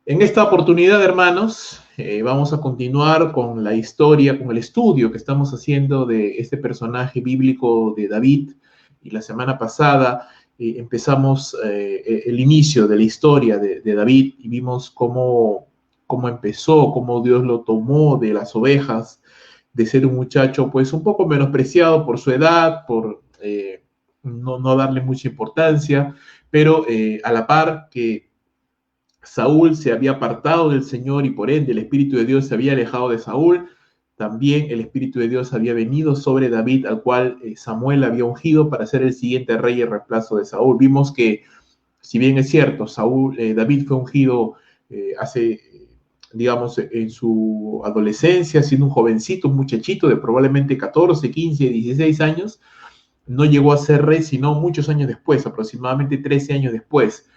En esta oportunidad, hermanos, vamos a continuar con la historia, con el estudio que estamos haciendo de este personaje bíblico de David. Y la semana pasada empezamos el inicio de la historia de David y vimos cómo empezó, cómo Dios lo tomó de las ovejas, de ser un muchacho pues un poco menospreciado por su edad, por no darle mucha importancia, pero a la par que Saúl se había apartado del Señor y por ende el Espíritu de Dios se había alejado de Saúl. También el Espíritu de Dios había venido sobre David, al cual Samuel había ungido para ser el siguiente rey y reemplazo de Saúl. Vimos que, si bien es cierto, David fue ungido digamos, en su adolescencia, siendo un jovencito, un muchachito de probablemente 14, 15, 16 años, no llegó a ser rey sino muchos años después, aproximadamente 13 años después.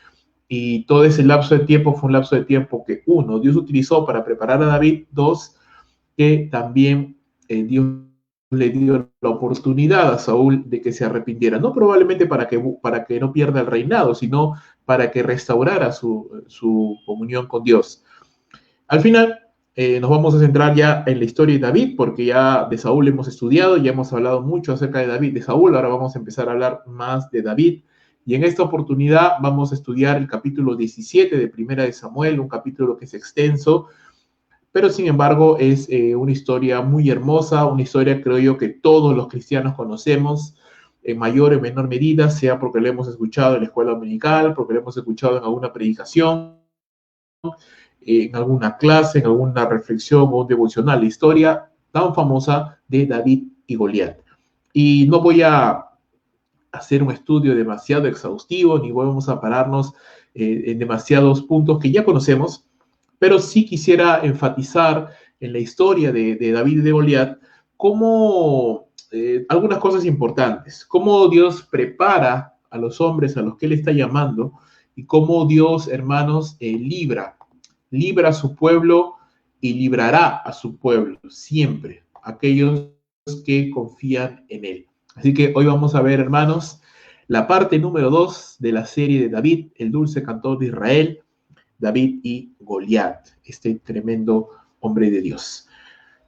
Y todo ese lapso de tiempo fue un lapso de tiempo que, uno, Dios utilizó para preparar a David; dos, que también Dios le dio la oportunidad a Saúl de que se arrepintiera, no probablemente para que no pierda el reinado, sino para que restaurara su comunión con Dios. Al final, nos vamos a centrar ya en la historia de David, porque ya de Saúl hemos estudiado, ya hemos hablado mucho acerca de David, de Saúl. Ahora vamos a empezar a hablar más de David. Y en esta oportunidad vamos a estudiar el capítulo 17 de Primera de Samuel, un capítulo que es extenso, pero sin embargo es una historia muy hermosa, una historia, creo yo, que todos los cristianos conocemos en mayor o menor medida, sea porque lo hemos escuchado en la escuela dominical, porque lo hemos escuchado en alguna predicación, en alguna clase, en alguna reflexión o un devocional. La historia tan famosa de David y Goliat. Y no voy a hacer un estudio demasiado exhaustivo, ni vamos a pararnos en demasiados puntos que ya conocemos, pero sí quisiera enfatizar en la historia de David y de Goliat cómo algunas cosas importantes, cómo Dios prepara a los hombres a los que Él está llamando y cómo Dios, hermanos, libra a su pueblo y librará a su pueblo siempre, aquellos que confían en Él. Así que hoy vamos a ver, hermanos, la parte número 2 de la serie de David, el dulce cantor de Israel, David y Goliat, este tremendo hombre de Dios.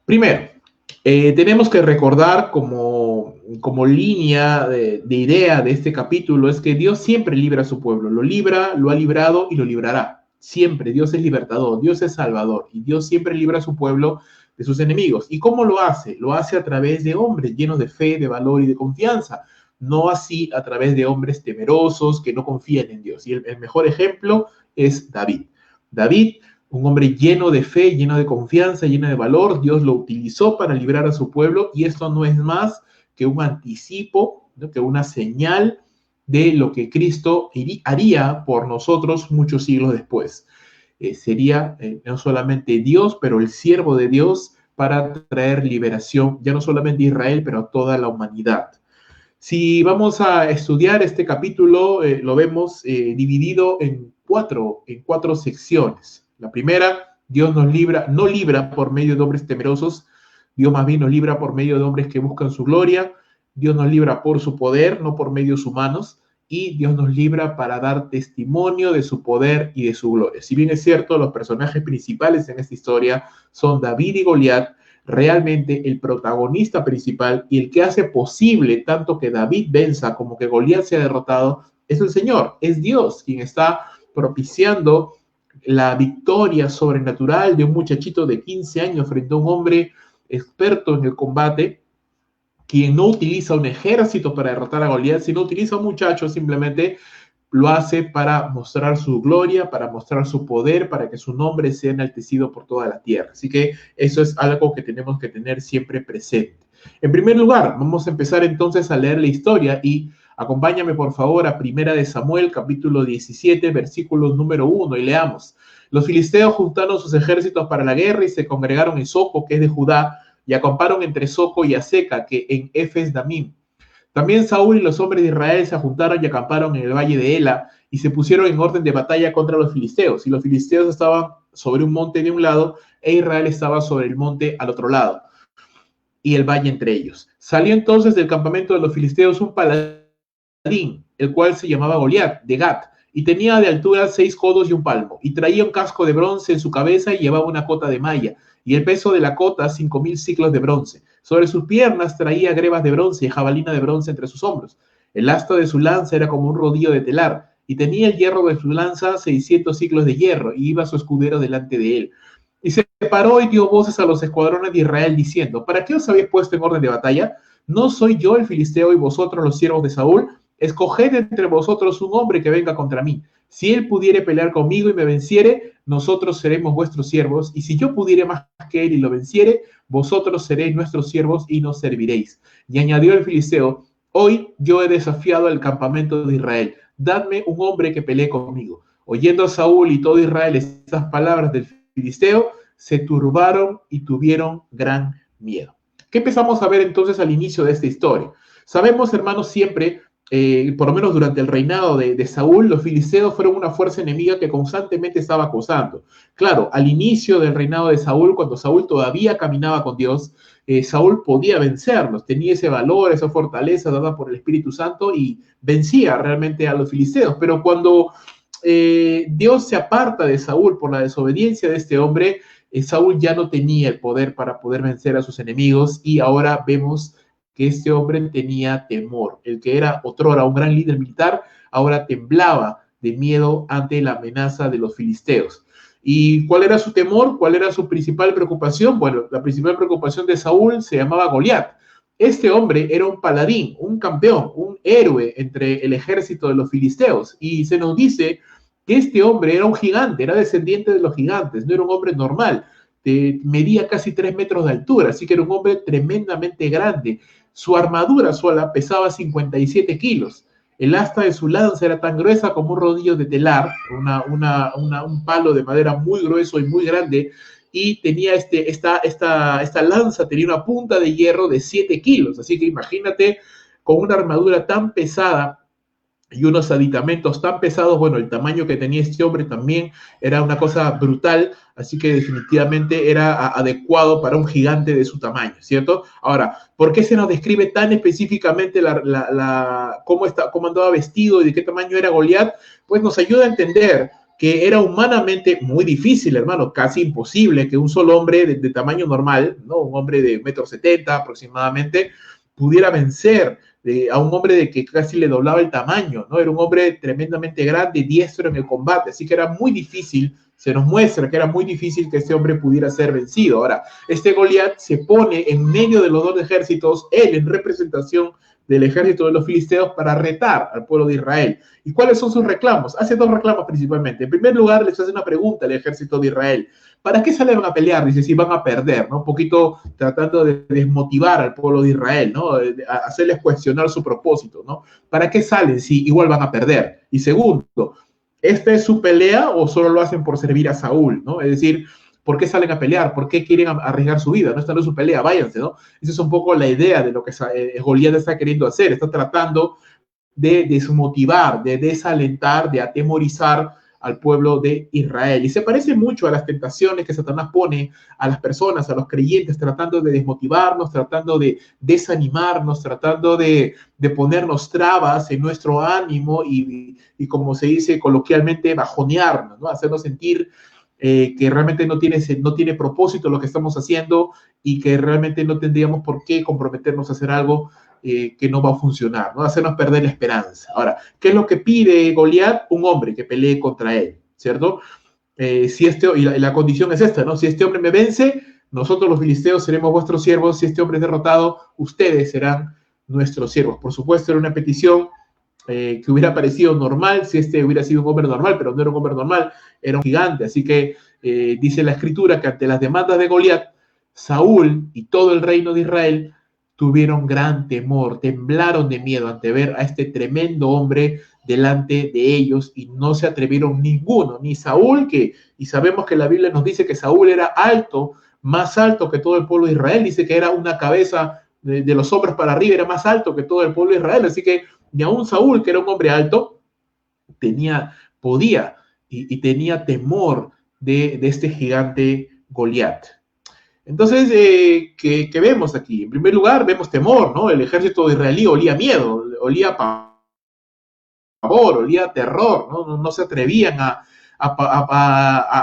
Primero, tenemos que recordar como línea de idea de este capítulo es que Dios siempre libra a su pueblo, lo libra, lo ha librado y lo librará. Siempre Dios es libertador, Dios es salvador y Dios siempre libra a su pueblo de sus enemigos. ¿Y cómo lo hace? Lo hace a través de hombres llenos de fe, de valor y de confianza, no así a través de hombres temerosos que no confían en Dios. Y el mejor ejemplo es David. David, un hombre lleno de fe, lleno de confianza, lleno de valor. Dios lo utilizó para librar a su pueblo y esto no es más que un anticipo, ¿no?, que una señal de lo que Cristo haría por nosotros muchos siglos después. Sería no solamente Dios, pero el siervo de Dios para traer liberación, ya no solamente a Israel, pero a toda la humanidad. Si vamos a estudiar este capítulo, lo vemos dividido en cuatro secciones. La primera, Dios no libra por medio de hombres temerosos, Dios más bien nos libra por medio de hombres que buscan su gloria, Dios nos libra por su poder, no por medios humanos, y Dios nos libra para dar testimonio de su poder y de su gloria. Si bien es cierto, los personajes principales en esta historia son David y Goliat, realmente el protagonista principal y el que hace posible tanto que David venza como que Goliat sea derrotado es el Señor, es Dios quien está propiciando la victoria sobrenatural de un muchachito de 15 años frente a un hombre experto en el combate, quien no utiliza un ejército para derrotar a Goliat, sino utiliza a un muchacho, simplemente lo hace para mostrar su gloria, para mostrar su poder, para que su nombre sea enaltecido por toda la tierra. Así que eso es algo que tenemos que tener siempre presente. En primer lugar, vamos a empezar entonces a leer la historia y acompáñame por favor a Primera de Samuel, capítulo 17, versículo número 1, y leamos. Los filisteos juntaron sus ejércitos para la guerra y se congregaron en Soco, que es de Judá, y acamparon entre Soco y Aseca, que en Efes Damim. También Saúl y los hombres de Israel se juntaron y acamparon en el valle de Ela y se pusieron en orden de batalla contra los filisteos. Y los filisteos estaban sobre un monte de un lado e Israel estaba sobre el monte al otro lado y el valle entre ellos. Salió entonces del campamento de los filisteos un paladín, el cual se llamaba Goliat, de Gat, y tenía de altura 6 codos y un palmo, y traía un casco de bronce en su cabeza y llevaba una cota de malla, y el peso de la cota 5.000 siclos de bronce. Sobre sus piernas traía grebas de bronce y jabalina de bronce entre sus hombros. El asta de su lanza era como un rodillo de telar, y tenía el hierro de su lanza 600 siclos de hierro, y iba su escudero delante de él. Y se paró y dio voces a los escuadrones de Israel diciendo: ¿Para qué os habéis puesto en orden de batalla? ¿No soy yo el filisteo y vosotros los siervos de Saúl? Escoged entre vosotros un hombre que venga contra mí. Si él pudiere pelear conmigo y me venciere, nosotros seremos vuestros siervos, y si yo pudiere más que él y lo venciere, vosotros seréis nuestros siervos y nos serviréis. Y añadió el filisteo: hoy yo he desafiado al campamento de Israel. Dadme un hombre que pelee conmigo. Oyendo Saúl y todo Israel estas palabras del filisteo, se turbaron y tuvieron gran miedo. ¿Qué empezamos a ver entonces al inicio de esta historia? Sabemos, hermanos, siempre, por lo menos durante el reinado de Saúl, los filisteos fueron una fuerza enemiga que constantemente estaba acosando. Claro, al inicio del reinado de Saúl, cuando Saúl todavía caminaba con Dios, Saúl podía vencerlos, tenía ese valor, esa fortaleza dada por el Espíritu Santo y vencía realmente a los filisteos. Pero cuando Dios se aparta de Saúl por la desobediencia de este hombre, Saúl ya no tenía el poder para poder vencer a sus enemigos, y ahora vemos que este hombre tenía temor. El que era otrora un gran líder militar, ahora temblaba de miedo ante la amenaza de los filisteos. ¿Y cuál era su temor? ¿Cuál era su principal preocupación? Bueno, la principal preocupación de Saúl se llamaba Goliat. Este hombre era un paladín, un campeón, un héroe entre el ejército de los filisteos, y se nos dice que este hombre era un gigante, era descendiente de los gigantes, no era un hombre normal, medía casi 3 metros de altura, así que era un hombre tremendamente grande. Su armadura sola pesaba 57 kilos. El asta de su lanza era tan gruesa como un rodillo de telar, un palo de madera muy grueso y muy grande, y tenía esta lanza tenía una punta de hierro de 7 kilos, así que imagínate, con una armadura tan pesada y unos aditamentos tan pesados, bueno, el tamaño que tenía este hombre también era una cosa brutal, así que definitivamente era adecuado para un gigante de su tamaño, ¿cierto? Ahora, ¿por qué se nos describe tan específicamente cómo andaba vestido y de qué tamaño era Goliat? Pues nos ayuda a entender que era humanamente muy difícil, hermano, casi imposible que un solo hombre de tamaño normal, ¿no? Un hombre de 1,70 m aproximadamente, pudiera vencer a un hombre de que casi le doblaba el tamaño, ¿no? Era un hombre tremendamente grande, diestro en el combate, así que era muy difícil, se nos muestra que era muy difícil que este hombre pudiera ser vencido. Ahora, este Goliat se pone en medio de los dos ejércitos, él en representación del ejército de los filisteos, para retar al pueblo de Israel. ¿Y cuáles son sus reclamos? Hace 2 reclamos principalmente. En primer lugar, les hace una pregunta al ejército de Israel: ¿para qué salen a pelear? Dice, si van a perder, ¿no? Un poquito tratando de desmotivar al pueblo de Israel, ¿no? Hacerles cuestionar su propósito, ¿no? ¿Para qué salen si igual van a perder? Y segundo, ¿esta es su pelea o solo lo hacen por servir a Saúl, ¿no? Es decir, ¿por qué salen a pelear? ¿Por qué quieren arriesgar su vida? No, esta no es su pelea, váyanse, ¿no? Esa es un poco la idea de lo que Goliat está queriendo hacer. Está tratando de desmotivar, de desalentar, de atemorizar al pueblo de Israel. Y se parece mucho a las tentaciones que Satanás pone a las personas, a los creyentes, tratando de desmotivarnos, tratando de desanimarnos, tratando de ponernos trabas en nuestro ánimo y como se dice coloquialmente, bajonearnos, ¿no? Hacernos sentir que realmente no tiene propósito lo que estamos haciendo y que realmente no tendríamos por qué comprometernos a hacer algo que no va a funcionar, ¿no? Hacernos perder la esperanza. Ahora, ¿qué es lo que pide Goliat? Un hombre que pelee contra él, ¿cierto? Y la condición es esta, ¿no? Si este hombre me vence, nosotros los filisteos seremos vuestros siervos. Si este hombre es derrotado, ustedes serán nuestros siervos. Por supuesto, era una petición que hubiera parecido normal si este hubiera sido un hombre normal, pero no era un hombre normal, era un gigante. Así que dice la escritura que ante las demandas de Goliat, Saúl y todo el reino de Israel tuvieron gran temor, temblaron de miedo ante ver a este tremendo hombre delante de ellos, y no se atrevieron ninguno, ni Saúl, y sabemos que la Biblia nos dice que Saúl era alto, más alto que todo el pueblo de Israel, dice que era una cabeza de los hombros para arriba, era más alto que todo el pueblo de Israel, así que ni aún Saúl, que era un hombre alto, podía y tenía temor de este gigante Goliat. Entonces, ¿qué vemos aquí? En primer lugar, vemos temor, ¿no? El ejército israelí olía miedo, olía olía a terror, no se atrevían a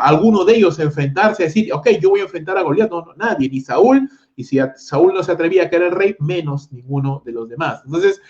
alguno de ellos a enfrentarse, a decir, ok, yo voy a enfrentar a Goliat, no, nadie, ni Saúl, y si Saúl no se atrevía a que era el rey, menos ninguno de los demás. Entonces,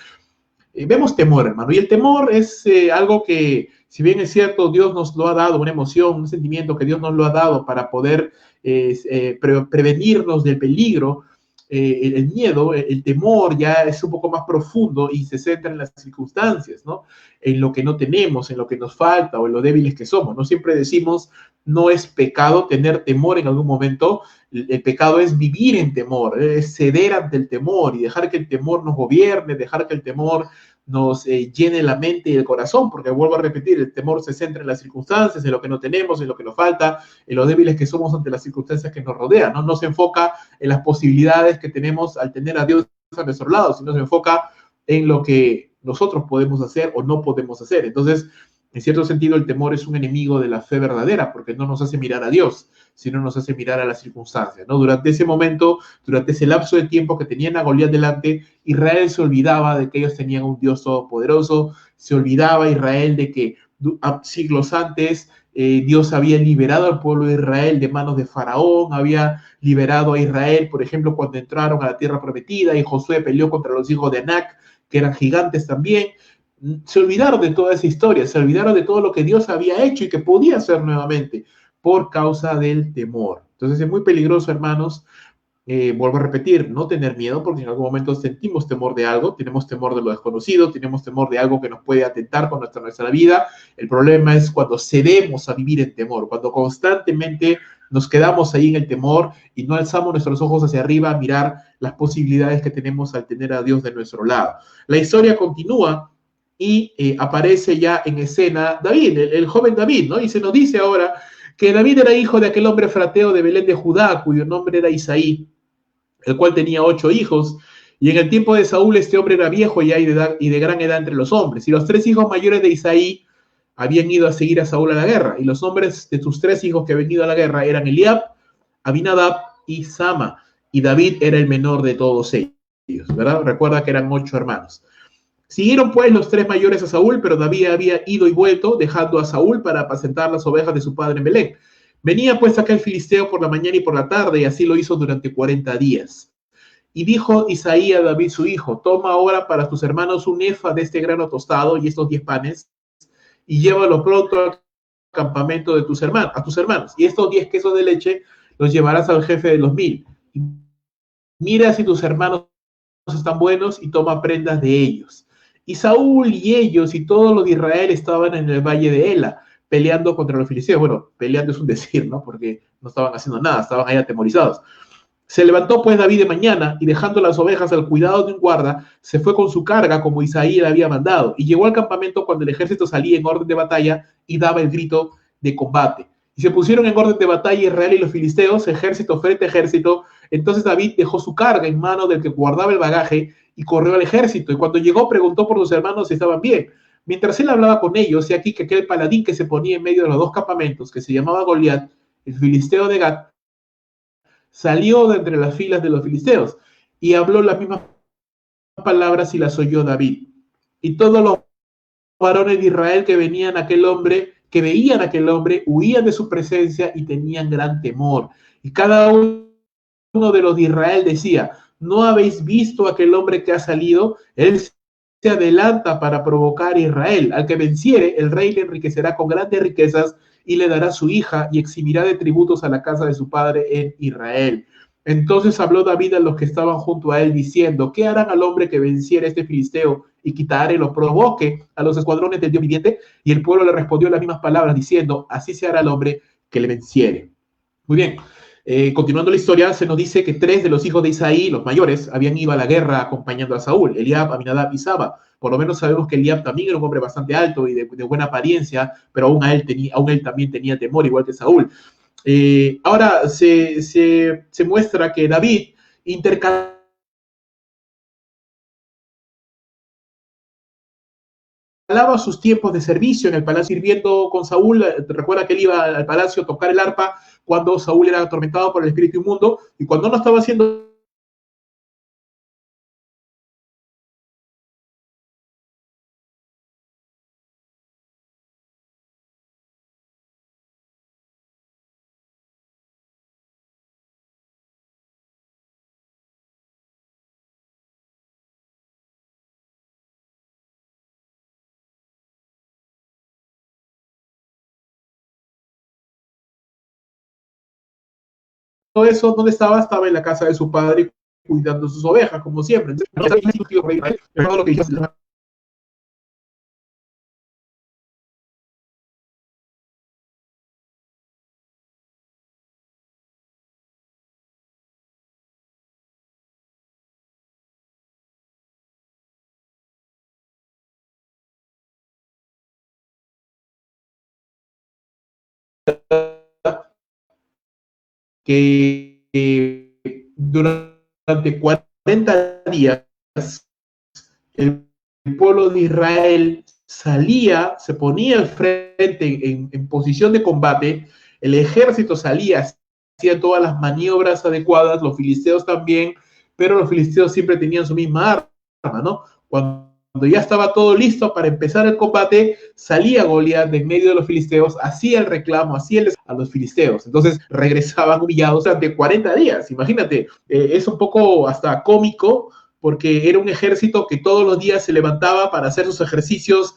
vemos temor, hermano, y el temor es algo que, si bien es cierto, Dios nos lo ha dado, una emoción, un sentimiento que Dios nos lo ha dado para poder prevenirnos del peligro. El miedo, el temor ya es un poco más profundo y se centra en las circunstancias, ¿no? En lo que no tenemos, en lo que nos falta o en lo débiles que somos. No siempre decimos, no es pecado tener temor en algún momento. El pecado es vivir en temor, es ceder ante el temor y dejar que el temor nos gobierne, dejar que el temor nos llene la mente y el corazón, porque vuelvo a repetir, el temor se centra en las circunstancias, en lo que no tenemos, en lo que nos falta, en lo débiles que somos ante las circunstancias que nos rodean, ¿no? No se enfoca en las posibilidades que tenemos al tener a Dios a nuestro lado, sino se enfoca en lo que nosotros podemos hacer o no podemos hacer. Entonces, en cierto sentido, el temor es un enemigo de la fe verdadera, porque no nos hace mirar a Dios, sino nos hace mirar a las circunstancias, ¿no? Durante ese momento, durante ese lapso de tiempo que tenían a Goliat delante, Israel se olvidaba de que ellos tenían un Dios todopoderoso, se olvidaba Israel de que siglos antes Dios había liberado al pueblo de Israel de manos de Faraón, había liberado a Israel, por ejemplo, cuando entraron a la tierra prometida y Josué peleó contra los hijos de Anac, que eran gigantes también. Se olvidaron de toda esa historia, se olvidaron de todo lo que Dios había hecho y que podía hacer nuevamente por causa del temor. Entonces es muy peligroso, hermanos, vuelvo a repetir, no tener miedo, porque en algún momento sentimos temor de algo, tenemos temor de lo desconocido, tenemos temor de algo que nos puede atentar con nuestra vida. El problema es cuando cedemos a vivir en temor, cuando constantemente nos quedamos ahí en el temor y no alzamos nuestros ojos hacia arriba a mirar las posibilidades que tenemos al tener a Dios de nuestro lado. La historia continúa y aparece ya en escena David, el joven David, ¿no? Y se nos dice ahora que David era hijo de aquel hombre frateo de Belén de Judá, cuyo nombre era Isaí, el cual tenía 8 hijos. Y en el tiempo de Saúl este hombre era viejo ya y de gran edad entre los hombres. Y los 3 hijos mayores de Isaí habían ido a seguir a Saúl a la guerra. Y los nombres de sus 3 hijos que habían ido a la guerra eran Eliab, Abinadab y Sama. Y David era el menor de todos ellos, ¿verdad? Recuerda que eran 8 hermanos. Siguieron pues los 3 mayores a Saúl, pero David había ido y vuelto, dejando a Saúl para apacentar las ovejas de su padre en Belén. Venía pues aquel filisteo por la mañana y por la tarde, y así lo hizo durante 40 días. Y dijo Isaí a David su hijo, toma ahora para tus hermanos un efa de este grano tostado y estos 10 panes, y llévalo pronto al campamento de a tus hermanos. Y estos 10 quesos de leche los llevarás al jefe de los 1000. Y mira si tus hermanos están buenos y toma prendas de ellos. Y Saúl y ellos y todos los de Israel estaban en el valle de Ela, peleando contra los filisteos. Bueno, peleando es un decir, ¿no? Porque no estaban haciendo nada, estaban ahí atemorizados. Se levantó pues David de mañana y dejando las ovejas al cuidado de un guarda, se fue con su carga como Isaí le había mandado y llegó al campamento cuando el ejército salía en orden de batalla y daba el grito de combate. Y se pusieron en orden de batalla Israel y los filisteos, ejército frente a ejército. Entonces David dejó su carga en mano del que guardaba el bagaje y corrió al ejército. Y cuando llegó preguntó por sus hermanos si estaban bien. Mientras él hablaba con ellos, y aquí que aquel paladín que se ponía en medio de los dos campamentos, que se llamaba Goliat, el filisteo de Gat, salió de entre las filas de los filisteos y habló las mismas palabras y las oyó David. Y todos los varones de Israel que venían a aquel hombre, que veían a aquel hombre, huían de su presencia y tenían gran temor. Y cada uno de los de Israel decía, ¿no habéis visto a aquel hombre que ha salido? Él se adelanta para provocar a Israel. Al que venciere, el rey le enriquecerá con grandes riquezas y le dará su hija y eximirá de tributos a la casa de su padre en Israel. Entonces habló David a los que estaban junto a él diciendo, ¿qué harán al hombre que venciere a este filisteo y quitare, lo provoque a los escuadrones del Dios viviente? Y el pueblo le respondió las mismas palabras diciendo, así se hará al hombre que le venciere. Muy bien. Continuando la historia, se nos dice que 3 de los hijos de Isaí, los mayores, habían ido a la guerra acompañando a Saúl, Eliab, Abinadab y Saba. Por lo menos sabemos que Eliab también era un hombre bastante alto y de buena apariencia, pero aún él también tenía temor, igual que Saúl. Ahora se muestra que David intercalaba sus tiempos de servicio en el palacio sirviendo con Saúl. Recuerda que él iba al palacio a tocar el arpa cuando Saúl era atormentado por el espíritu inmundo, y cuando no estaba haciendo eso, ¿dónde estaba? Estaba en la casa de su padre cuidando sus ovejas, como siempre. Entonces, todo lo que hizo que durante 40 días el pueblo de Israel salía, se ponía al frente en posición de combate, el ejército salía, hacía todas las maniobras adecuadas, los filisteos también, pero los filisteos siempre tenían su misma arma, ¿no? Cuando ya estaba todo listo para empezar el combate, salía Goliat de en medio de los filisteos, hacía el reclamo, hacía el a los filisteos. Entonces regresaban humillados durante 40 días. Imagínate, es un poco hasta cómico porque era un ejército que todos los días se levantaba para hacer sus ejercicios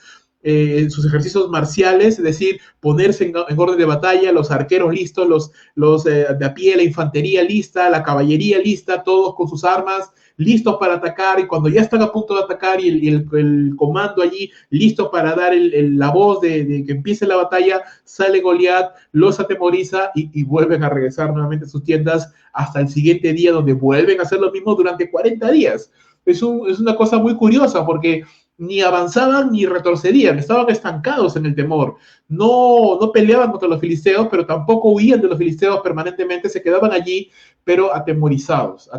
marciales, es decir, ponerse en orden de batalla, los arqueros listos, los de a pie, la infantería lista, la caballería lista, todos con sus armas, listos para atacar, y cuando ya están a punto de atacar y el comando allí listo para dar la voz de que empiece la batalla, sale Goliat, los atemoriza y vuelven a regresar nuevamente a sus tiendas hasta el siguiente día, donde vuelven a hacer lo mismo durante 40 días. Es una cosa muy curiosa porque ni avanzaban ni retrocedían, estaban estancados en el temor. No peleaban contra los filisteos, pero tampoco huían de los filisteos permanentemente, se quedaban allí, pero atemorizados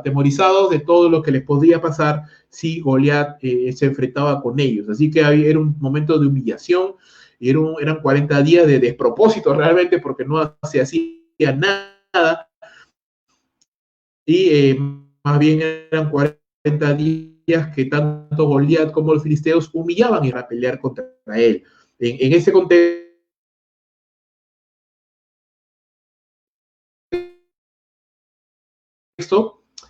de todo lo que les podía pasar si Goliat se enfrentaba con ellos. Así que era un momento de humillación, y eran 40 días de despropósito realmente, porque no se hacía nada, y más bien eran 40 días que tanto Goliat como los filisteos humillaban y iban a pelear contra él. En ese contexto,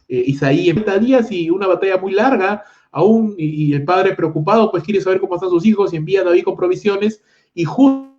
Isaí en 40 días y una batalla muy larga, aún, y el padre preocupado, pues quiere saber cómo están sus hijos y envía a David con provisiones, y justo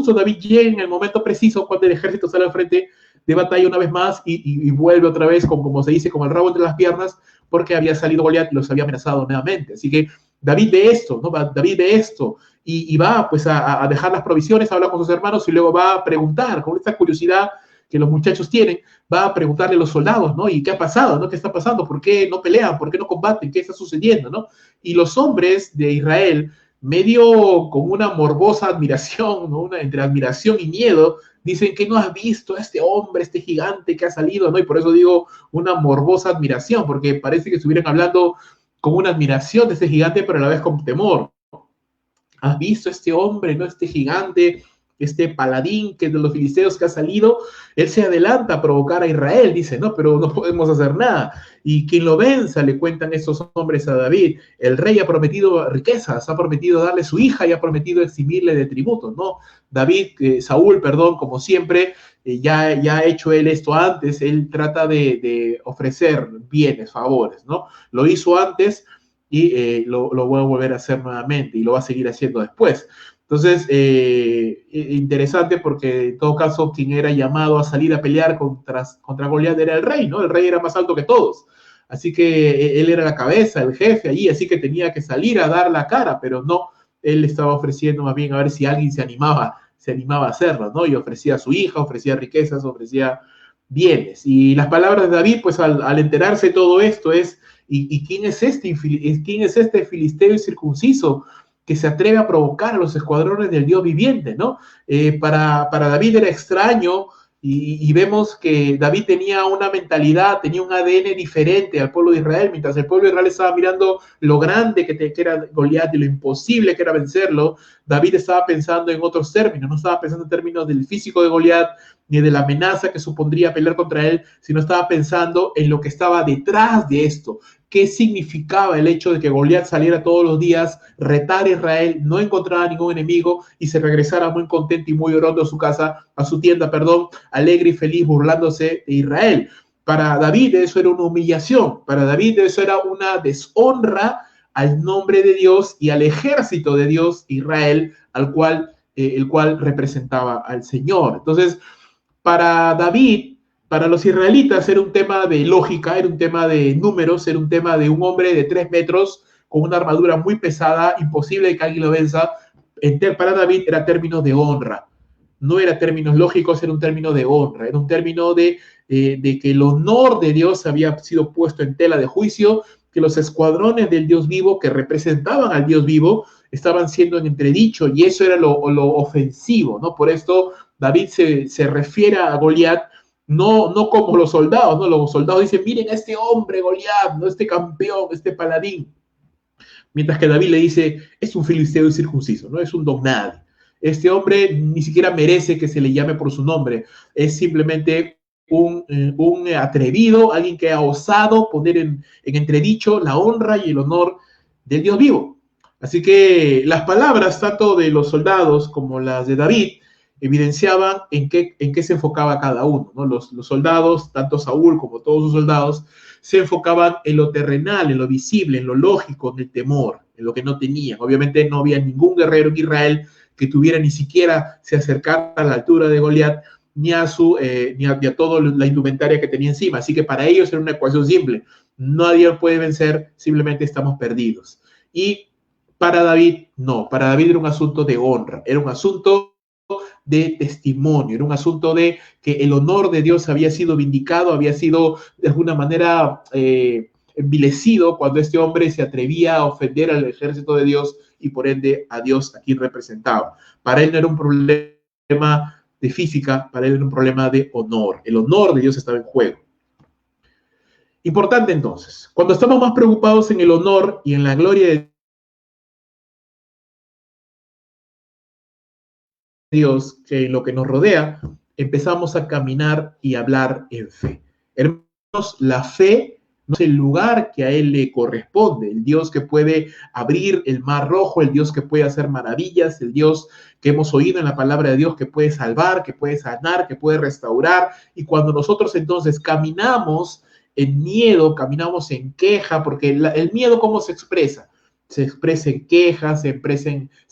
David llega en el momento preciso cuando el ejército sale al frente de batalla una vez más y vuelve otra vez, como se dice, con el rabo entre las piernas, porque había salido Goliat y los había amenazado nuevamente. Así que David ve esto, ¿no? David ve esto y va pues a dejar las provisiones, a hablar con sus hermanos y luego va a preguntar, con esta curiosidad que los muchachos tienen, va a preguntarle a los soldados, ¿no? ¿Y qué ha pasado, no? ¿Qué está pasando? ¿Por qué no pelean? ¿Por qué no combaten? ¿Qué está sucediendo, no? Y los hombres de Israel, medio con una morbosa admiración, ¿no? Entre admiración y miedo, dicen que no has visto a este hombre, este gigante que ha salido, ¿no? Y por eso digo una morbosa admiración, porque parece que estuvieran hablando con una admiración de este gigante, pero a la vez con temor. ¿Has visto a este hombre, no? Este gigante, este paladín que de los filisteos que ha salido, él se adelanta a provocar a Israel, dice, no, pero no podemos hacer nada. Y quien lo venza, le cuentan esos hombres a David, el rey ha prometido riquezas, ha prometido darle su hija y ha prometido eximirle de tributos, ¿no? Saúl, perdón, como siempre, ya ha hecho él esto antes, él trata de ofrecer bienes, favores, ¿no? Lo hizo antes y lo voy a volver a hacer nuevamente y lo va a seguir haciendo después. Entonces, interesante porque en todo caso quien era llamado a salir a pelear contra Goliat era el rey, ¿no? El rey era más alto que todos. Así que él era la cabeza, el jefe allí, así que tenía que salir a dar la cara, pero no, él estaba ofreciendo más bien a ver si alguien se animaba a hacerlo, ¿no? Y ofrecía a su hija, ofrecía riquezas, ofrecía bienes. Y las palabras de David, pues al enterarse de todo esto es, ¿y quién es este filisteo circunciso que se atreve a provocar a los escuadrones del Dios viviente, ¿no? Para David era extraño y vemos que David tenía una mentalidad, tenía un ADN diferente al pueblo de Israel, mientras el pueblo de Israel estaba mirando lo grande que era Goliat y lo imposible que era vencerlo, David estaba pensando en otros términos, no estaba pensando en términos del físico de Goliat, ni de la amenaza que supondría pelear contra él, sino estaba pensando en lo que estaba detrás de esto, qué significaba el hecho de que Goliat saliera todos los días, retar a Israel, no encontrara ningún enemigo y se regresara muy contento y muy orando a su casa, a su tienda, perdón, alegre y feliz, burlándose de Israel. Para David eso era una humillación, para David eso era una deshonra al nombre de Dios y al ejército de Dios, Israel, el cual representaba al Señor. Entonces, para David, Para los israelitas era un tema de lógica, era un tema de números, era un tema de un hombre de 3 metros con una armadura muy pesada, imposible que alguien lo venza. Para David era términos de honra, no era términos lógicos, era un término de honra, era un término de que el honor de Dios había sido puesto en tela de juicio, que los escuadrones del Dios vivo que representaban al Dios vivo estaban siendo en entredicho, y eso era lo ofensivo, ¿no? Por esto David se refiere a Goliat no como los soldados, ¿no? Los soldados dicen, miren a este hombre Goliat, ¿no? Este campeón, este paladín. Mientras que David le dice, es un filisteo incircunciso, ¿no? Es un don nadie. Este hombre ni siquiera merece que se le llame por su nombre. Es simplemente un atrevido, alguien que ha osado poner en entredicho la honra y el honor del Dios vivo. Así que las palabras, tanto de los soldados como las de David, evidenciaban en qué se enfocaba cada uno, ¿no? Los soldados, tanto Saúl como todos sus soldados, se enfocaban en lo terrenal, en lo visible, en lo lógico, en el temor, en lo que no tenían. Obviamente no había ningún guerrero en Israel que tuviera ni siquiera se acercara a la altura de Goliat, ni a toda la indumentaria que tenía encima. Así que para ellos era una ecuación simple. Nadie puede vencer, simplemente estamos perdidos. Y para David, no. Para David era un asunto de honra, era un asunto de testimonio, era un asunto de que el honor de Dios había sido vindicado, había sido de alguna manera envilecido cuando este hombre se atrevía a ofender al ejército de Dios y por ende a Dios a quien representaba. Para él no era un problema de física, para él era un problema de honor. El honor de Dios estaba en juego. Importante entonces, cuando estamos más preocupados en el honor y en la gloria de Dios que en lo que nos rodea, empezamos a caminar y hablar en fe. Hermanos, la fe no es el lugar que a Él le corresponde, el Dios que puede abrir el mar rojo, el Dios que puede hacer maravillas, el Dios que hemos oído en la palabra de Dios que puede salvar, que puede sanar, que puede restaurar. Y cuando nosotros entonces caminamos en miedo, caminamos en queja, porque el miedo, ¿cómo se expresa? Se expresa en quejas, se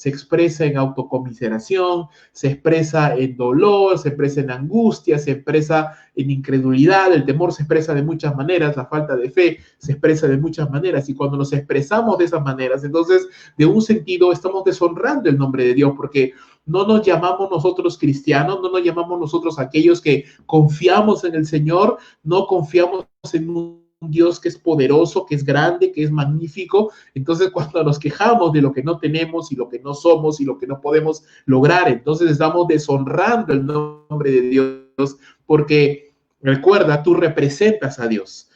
expresa en autocomiseración, se expresa en dolor, se expresa en angustia, se expresa en incredulidad, el temor se expresa de muchas maneras, la falta de fe se expresa de muchas maneras, y cuando nos expresamos de esas maneras, entonces, de un sentido, estamos deshonrando el nombre de Dios, porque no nos llamamos nosotros cristianos, no nos llamamos nosotros aquellos que confiamos en el Señor, no confiamos en un Dios que es poderoso, que es grande, que es magnífico. Entonces, cuando nos quejamos de lo que no tenemos y lo que no somos y lo que no podemos lograr, entonces estamos deshonrando el nombre de Dios, porque recuerda, tú representas a Dios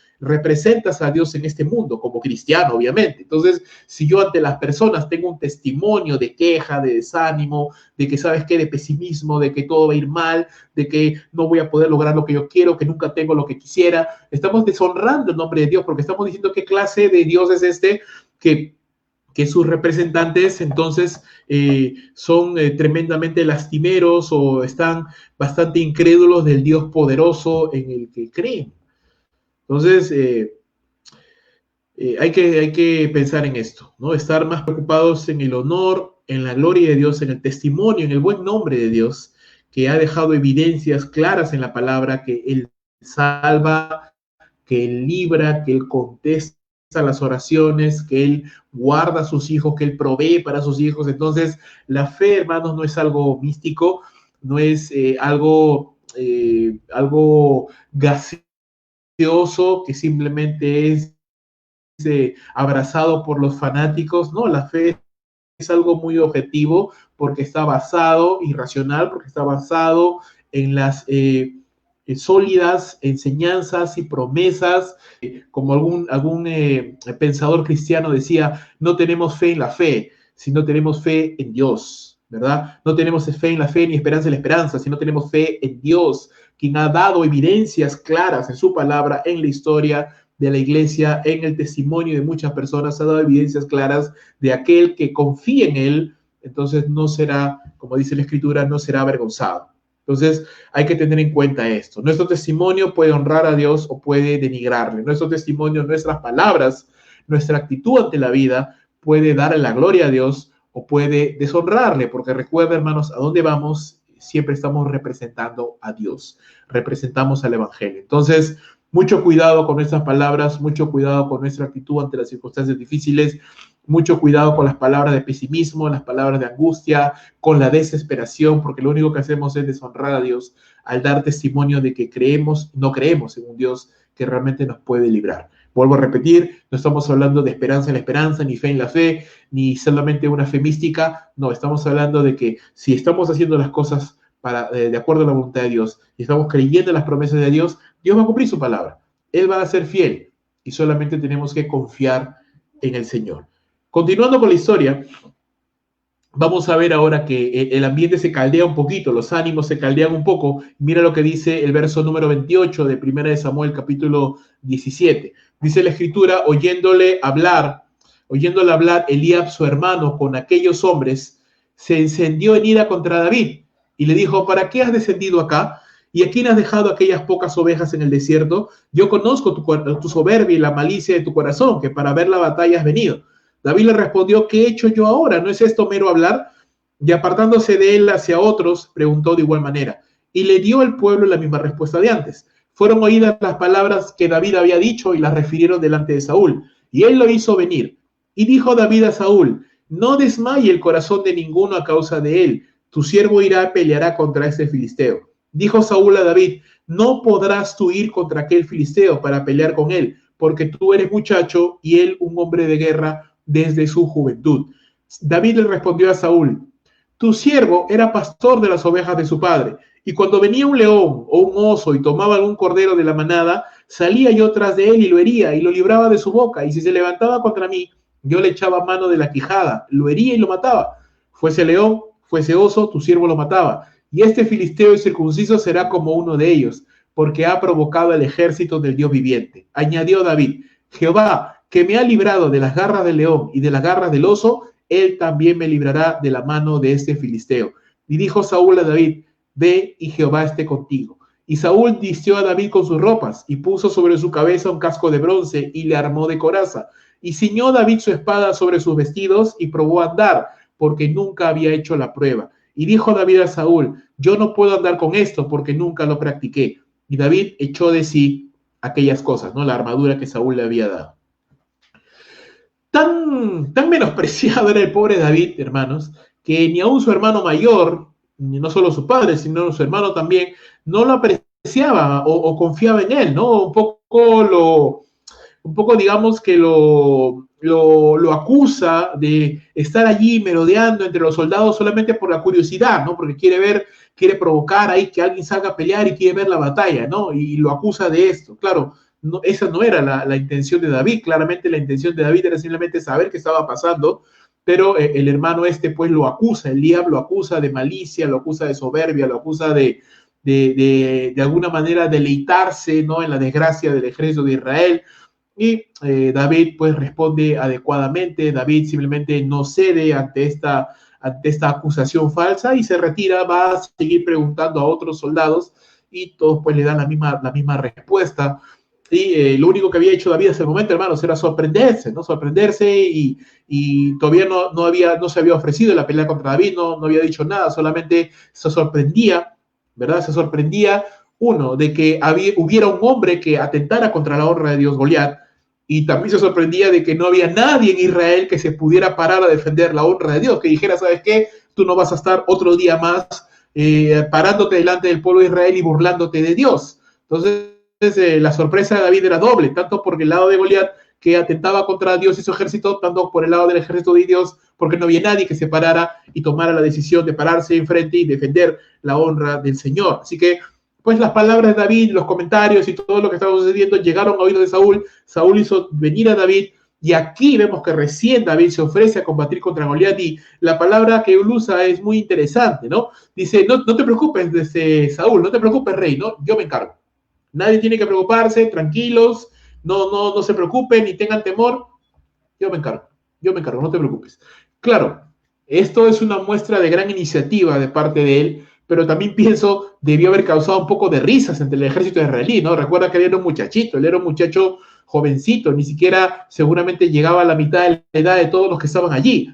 en este mundo como cristiano, obviamente. Entonces, si yo ante las personas tengo un testimonio de queja, de desánimo, de que, ¿sabes qué?, de pesimismo, de que todo va a ir mal, de que no voy a poder lograr lo que yo quiero, que nunca tengo lo que quisiera, estamos deshonrando el nombre de Dios, porque estamos diciendo qué clase de Dios es este que sus representantes entonces son tremendamente lastimeros o están bastante incrédulos del Dios poderoso en el que creen. Entonces, hay que pensar en esto, ¿no? Estar más preocupados en el honor, en la gloria de Dios, en el testimonio, en el buen nombre de Dios, que ha dejado evidencias claras en la palabra, que Él salva, que Él libra, que Él contesta las oraciones, que Él guarda a sus hijos, que Él provee para sus hijos. Entonces, la fe, hermanos, no es algo místico, no es algo gaseoso, que simplemente es abrazado por los fanáticos. No, la fe es algo muy objetivo porque está basado, y racional, porque está basado en las sólidas enseñanzas y promesas. Como algún pensador cristiano decía, no tenemos fe en la fe, sino tenemos fe en Dios, ¿verdad? No tenemos fe en la fe ni esperanza en la esperanza, sino tenemos fe en Dios, quien ha dado evidencias claras en su palabra, en la historia de la iglesia, en el testimonio de muchas personas, ha dado evidencias claras de aquel que confía en Él, entonces no será, como dice la Escritura, no será avergonzado. Entonces hay que tener en cuenta esto. Nuestro testimonio puede honrar a Dios o puede denigrarle. Nuestro testimonio, nuestras palabras, nuestra actitud ante la vida puede darle la gloria a Dios o puede deshonrarle, porque recuerda, hermanos, a dónde vamos. siempre estamos representando a Dios, representamos al Evangelio. Entonces, mucho cuidado con nuestras palabras, mucho cuidado con nuestra actitud ante las circunstancias difíciles, mucho cuidado con las palabras de pesimismo, las palabras de angustia, con la desesperación, porque lo único que hacemos es deshonrar a Dios al dar testimonio de que no creemos en un Dios que realmente nos puede librar. Vuelvo a repetir, no estamos hablando de esperanza en la esperanza, ni fe en la fe, ni solamente una fe mística. No, estamos hablando de que si estamos haciendo las cosas de acuerdo a la voluntad de Dios y estamos creyendo en las promesas de Dios, Dios va a cumplir su palabra. Él va a ser fiel y solamente tenemos que confiar en el Señor. Continuando con la historia, vamos a ver ahora que el ambiente se caldea un poquito, los ánimos se caldean un poco. Mira lo que dice el verso número 28 de 1 de Samuel, capítulo 17. Dice la Escritura, oyéndole hablar Eliab, su hermano, con aquellos hombres, se encendió en ira contra David y le dijo, ¿para qué has descendido acá? ¿Y a quién has dejado aquellas pocas ovejas en el desierto? Yo conozco tu soberbia y la malicia de tu corazón, que para ver la batalla has venido. David le respondió, ¿qué he hecho yo ahora? ¿No es esto mero hablar? Y apartándose de él hacia otros, preguntó de igual manera. Y le dio al pueblo la misma respuesta de antes. Fueron oídas las palabras que David había dicho y las refirieron delante de Saúl. Y él lo hizo venir. Y dijo David a Saúl, no desmaye el corazón de ninguno a causa de él. Tu siervo irá y peleará contra este filisteo. Dijo Saúl a David, no podrás tú ir contra aquel filisteo para pelear con él, porque tú eres muchacho y él un hombre de guerra desde su juventud. David le respondió a Saúl, tu siervo era pastor de las ovejas de su padre, y cuando venía un león o un oso y tomaba algún cordero de la manada, salía yo tras de él y lo hería y lo libraba de su boca, y si se levantaba contra mí, yo le echaba mano de la quijada, lo hería y lo mataba. Fuese león, fuese oso, tu siervo lo mataba. Y este filisteo incircunciso será como uno de ellos, porque ha provocado el ejército del Dios viviente. Añadió David, Jehová, que me ha librado de las garras del león y de las garras del oso, él también me librará de la mano de este filisteo. Y dijo Saúl a David, ve y Jehová esté contigo. Y Saúl vistió a David con sus ropas y puso sobre su cabeza un casco de bronce y le armó de coraza. Y ciñó David su espada sobre sus vestidos y probó a andar, porque nunca había hecho la prueba. Y dijo David a Saúl, yo no puedo andar con esto porque nunca lo practiqué. Y David echó de sí aquellas cosas, ¿no? La armadura que Saúl le había dado. Tan menospreciado era el pobre David, hermanos, que ni aun su hermano mayor, ni no solo su padre, sino su hermano también, no lo apreciaba o confiaba en él, ¿no? Un poco digamos que lo acusa de estar allí merodeando entre los soldados solamente por la curiosidad, ¿no? Porque quiere provocar ahí que alguien salga a pelear y quiere ver la batalla, ¿no? Y lo acusa de esto. Claro, no, esa no era la intención de David. Claramente la intención de David era simplemente saber qué estaba pasando, pero el hermano pues lo acusa, Eliab lo acusa de malicia, lo acusa de soberbia, lo acusa de alguna manera deleitarse, ¿no? En la desgracia del ejército de Israel. Y David pues responde adecuadamente. David simplemente no cede ante esta acusación falsa y se retira, va a seguir preguntando a otros soldados y todos pues le dan la misma respuesta. Y lo único que había hecho David hasta el momento, hermanos, era sorprenderse, ¿no? Sorprenderse y todavía no se había ofrecido la pelea contra David, no había dicho nada, solamente se sorprendía, ¿verdad? Se sorprendía, uno, de que hubiera un hombre que atentara contra la honra de Dios, Goliat, y también se sorprendía de que no había nadie en Israel que se pudiera parar a defender la honra de Dios, que dijera, ¿sabes qué? Tú no vas a estar otro día más parándote delante del pueblo de Israel y burlándote de Dios. Entonces, la sorpresa de David era doble, tanto por el lado de Goliat, que atentaba contra Dios y su ejército, tanto por el lado del ejército de Dios, porque no había nadie que se parara y tomara la decisión de pararse enfrente y defender la honra del Señor. Así que, pues las palabras de David, los comentarios y todo lo que estaba sucediendo llegaron a oídos de Saúl. Saúl hizo venir a David y aquí vemos que recién David se ofrece a combatir contra Goliat y la palabra que él usa es muy interesante, ¿no? Dice, no te preocupes, Saúl, no te preocupes, rey, ¿no? Yo me encargo. Nadie tiene que preocuparse, tranquilos, no se preocupen ni tengan temor. Yo me encargo, no te preocupes. Claro, esto es una muestra de gran iniciativa de parte de él, pero también pienso debió haber causado un poco de risas entre el ejército israelí, ¿no? Recuerda que él era un muchachito, él era un muchacho jovencito, ni siquiera seguramente llegaba a la mitad de la edad de todos los que estaban allí.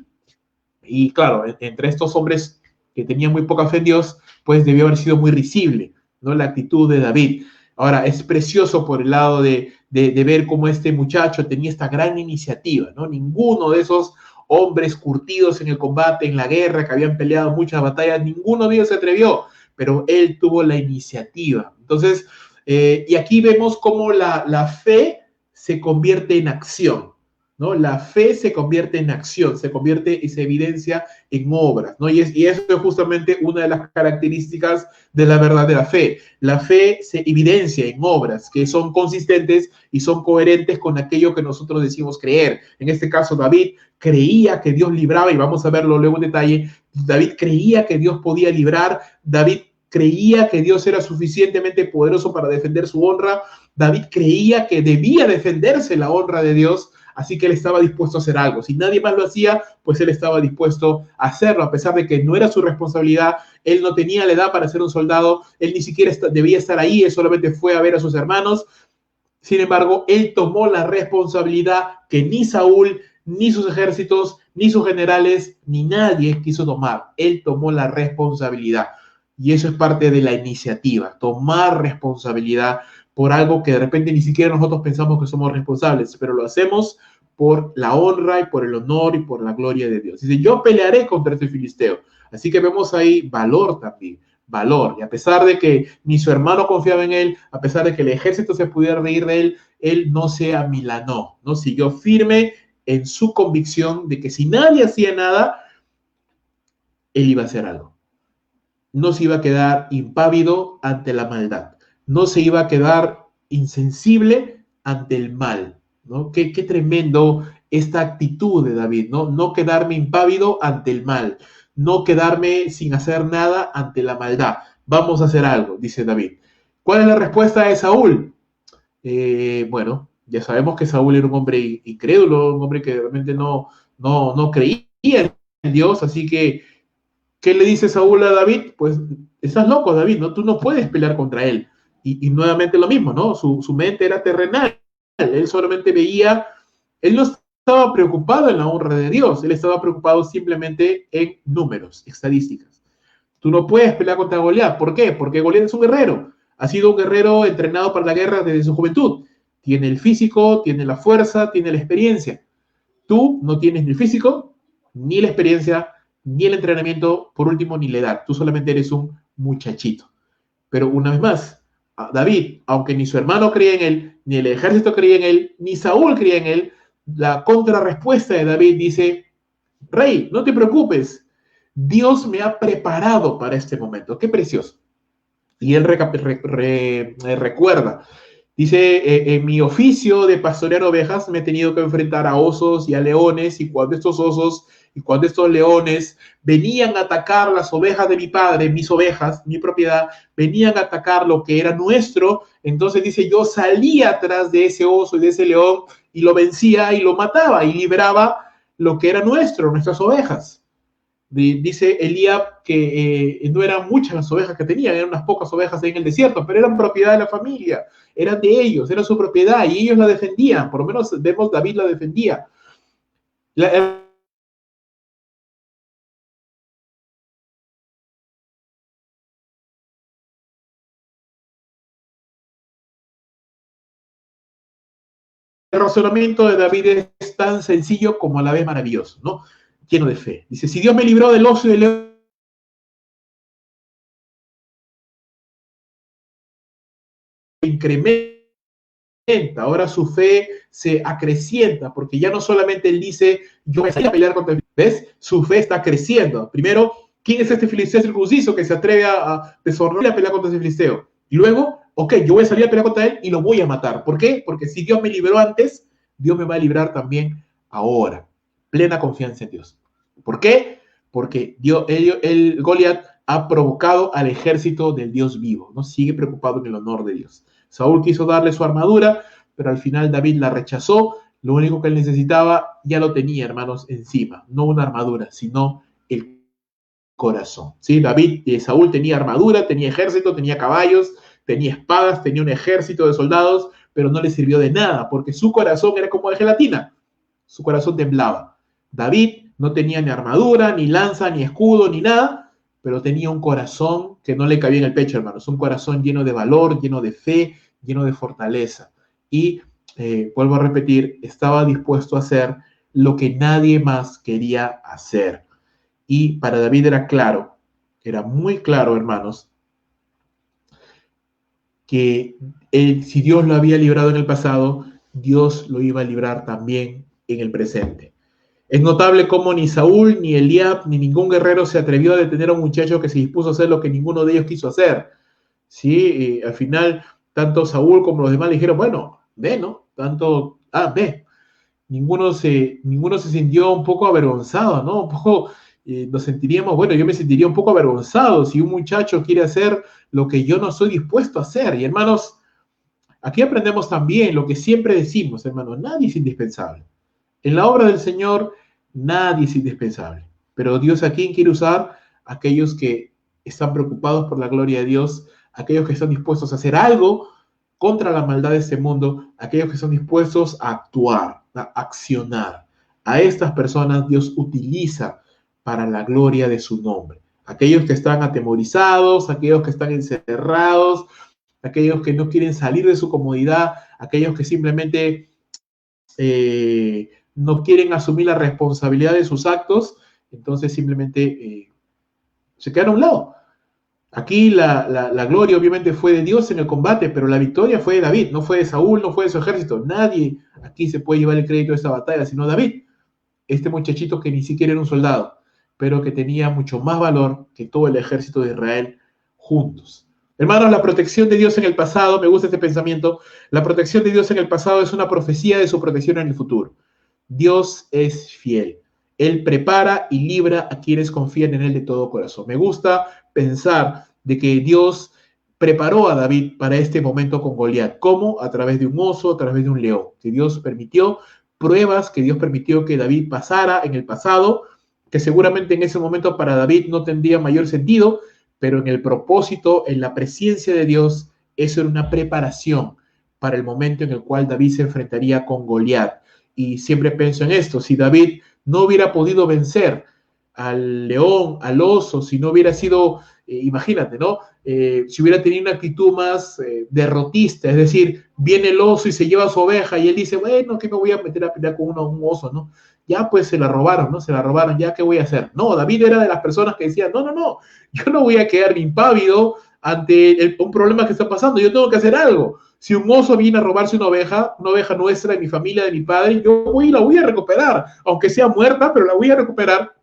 Y claro, entre estos hombres que tenía muy poca fe en Dios, pues debió haber sido muy risible, ¿no? La actitud de David. Ahora, es precioso por el lado de ver cómo este muchacho tenía esta gran iniciativa, ¿no? Ninguno de esos hombres curtidos en el combate, en la guerra, que habían peleado muchas batallas, ninguno de ellos se atrevió, pero él tuvo la iniciativa. Entonces, y aquí vemos cómo la fe se convierte en acción, ¿no? La fe se convierte en acción, se convierte y se evidencia en obras, ¿no? Y eso es justamente una de las características de la verdadera fe. La fe se evidencia en obras que son consistentes y son coherentes con aquello que nosotros decimos creer. En este caso, David creía que Dios libraba, y vamos a verlo luego en detalle. David creía que Dios podía librar, David creía que Dios era suficientemente poderoso para defender su honra, David creía que debía defenderse la honra de Dios, así que él estaba dispuesto a hacer algo. Si nadie más lo hacía, pues él estaba dispuesto a hacerlo, a pesar de que no era su responsabilidad, él no tenía la edad para ser un soldado, él ni siquiera debía estar ahí, él solamente fue a ver a sus hermanos. Sin embargo, él tomó la responsabilidad que ni Saúl, ni sus ejércitos, ni sus generales, ni nadie quiso tomar. Él tomó la responsabilidad. Y eso es parte de la iniciativa, tomar responsabilidad por algo que de repente ni siquiera nosotros pensamos que somos responsables, pero lo hacemos por la honra y por el honor y por la gloria de Dios. Dice, yo pelearé contra este filisteo. Así que vemos ahí valor también, valor. Y a pesar de que ni su hermano confiaba en él, a pesar de que el ejército se pudiera reír de él no se amilanó, ¿no? Siguió firme en su convicción de que si nadie hacía nada, él iba a hacer algo. No se iba a quedar impávido ante la maldad, no se iba a quedar insensible ante el mal, ¿no? Qué tremendo esta actitud de David, ¿no? No quedarme impávido ante el mal, no quedarme sin hacer nada ante la maldad. Vamos a hacer algo, dice David. ¿Cuál es la respuesta de Saúl? Bueno, ya sabemos que Saúl era un hombre incrédulo, un hombre que realmente no creía en Dios, así que ¿qué le dice Saúl a David? Pues estás loco, David, ¿no? Tú no puedes pelear contra él. Y nuevamente lo mismo, ¿no? Su mente era terrenal. Él solamente veía, él no estaba preocupado en la honra de Dios, él estaba preocupado simplemente en números, estadísticas. Tú no puedes pelear contra Goliat. ¿Por qué? Porque Goliat es un guerrero. Ha sido un guerrero entrenado para la guerra desde su juventud. Tiene el físico, tiene la fuerza, tiene la experiencia. Tú no tienes ni el físico, ni la experiencia, ni el entrenamiento, por último, ni la edad. Tú solamente eres un muchachito. Pero una vez más, David, aunque ni su hermano creía en él, ni el ejército creía en él, ni Saúl creía en él, la contrarrespuesta de David dice, Rey, no te preocupes, Dios me ha preparado para este momento. Qué precioso. Y él recuerda, dice, en mi oficio de pastorear ovejas me he tenido que enfrentar a osos y a leones, y cuando estos osos y cuando estos leones venían a atacar las ovejas de mi padre, mis ovejas, mi propiedad, venían a atacar lo que era nuestro, entonces dice, yo salía atrás de ese oso y de ese león y lo vencía y lo mataba y liberaba lo que era nuestro, nuestras ovejas. Dice Elías que no eran muchas las ovejas que tenían, eran unas pocas ovejas en el desierto, pero eran propiedad de la familia, eran de ellos, era su propiedad y ellos la defendían, por lo menos vemos David la defendía. El razonamiento de David es tan sencillo como a la vez maravilloso, ¿no? Lleno de fe. Dice, si Dios me libró del oso y del león, incrementa. Ahora su fe se acrecienta, porque ya no solamente él dice, yo voy a salir a pelear contra el filisteo, ¿ves? Su fe está creciendo. Primero, ¿quién es este filisteo circunciso que se atreve a deshonrar y a pelear contra ese filisteo? Y luego, ok, yo voy a salir a pelear contra él y lo voy a matar. ¿Por qué? Porque si Dios me libró antes, Dios me va a librar también ahora. Plena confianza en Dios. ¿Por qué? Porque el Goliat ha provocado al ejército del Dios vivo, ¿no? Sigue preocupado en el honor de Dios. Saúl quiso darle su armadura, pero al final David la rechazó. Lo único que él necesitaba ya lo tenía, hermanos, encima. No una armadura, sino el corazón. ¿Sí? Saúl tenía armadura, tenía ejército, tenía caballos, tenía espadas, tenía un ejército de soldados, pero no le sirvió de nada, porque su corazón era como de gelatina. Su corazón temblaba. David no tenía ni armadura, ni lanza, ni escudo, ni nada, pero tenía un corazón que no le cabía en el pecho, hermanos, un corazón lleno de valor, lleno de fe, lleno de fortaleza. Y, vuelvo a repetir, estaba dispuesto a hacer lo que nadie más quería hacer. Y para David era claro, era muy claro, hermanos, que si Dios lo había librado en el pasado, Dios lo iba a librar también en el presente. Es notable cómo ni Saúl, ni Eliab, ni ningún guerrero se atrevió a detener a un muchacho que se dispuso a hacer lo que ninguno de ellos quiso hacer. ¿Sí? Al final, tanto Saúl como los demás le dijeron, bueno, ve, ¿no? Ve. Ninguno se sintió un poco avergonzado, ¿no? Un poco, nos sentiríamos, bueno, yo me sentiría un poco avergonzado si un muchacho quiere hacer lo que yo no soy dispuesto a hacer. Y hermanos, aquí aprendemos también lo que siempre decimos, hermanos, nadie es indispensable. En la obra del Señor, nadie es indispensable. Pero Dios, ¿a quién quiere usar? Aquellos que están preocupados por la gloria de Dios, aquellos que están dispuestos a hacer algo contra la maldad de este mundo, aquellos que están dispuestos a actuar, a accionar. A estas personas Dios utiliza para la gloria de su nombre. Aquellos que están atemorizados, aquellos que están encerrados, aquellos que no quieren salir de su comodidad, aquellos que simplemente no quieren asumir la responsabilidad de sus actos, entonces simplemente se quedan a un lado. Aquí la gloria obviamente fue de Dios en el combate, pero la victoria fue de David, no fue de Saúl, no fue de su ejército. Nadie aquí se puede llevar el crédito de esta batalla, sino David, este muchachito que ni siquiera era un soldado, pero que tenía mucho más valor que todo el ejército de Israel juntos. Hermanos, la protección de Dios en el pasado, me gusta este pensamiento, la protección de Dios en el pasado es una profecía de su protección en el futuro. Dios es fiel. Él prepara y libra a quienes confían en Él de todo corazón. Me gusta pensar de que Dios preparó a David para este momento con Goliat. ¿Cómo? A través de un oso, a través de un león. Que Dios permitió pruebas, que Dios permitió que David pasara en el pasado, que seguramente en ese momento para David no tendría mayor sentido, pero en el propósito, en la presencia de Dios, eso era una preparación para el momento en el cual David se enfrentaría con Goliat. Y siempre pienso en esto, si David no hubiera podido vencer al león, al oso, si no hubiera sido, imagínate, ¿no? Si hubiera tenido una actitud más derrotista, es decir, viene el oso y se lleva a su oveja y él dice, bueno, ¿qué me voy a meter a pelear con un oso, no? Ya pues se la robaron, ¿no? Se la robaron, ¿ya qué voy a hacer? No, David era de las personas que decían, no, yo no voy a quedar impávido ante un problema que está pasando, yo tengo que hacer algo. Si un oso viene a robarse una oveja nuestra, de mi familia, de mi padre, yo la voy a recuperar, aunque sea muerta, pero la voy a recuperar.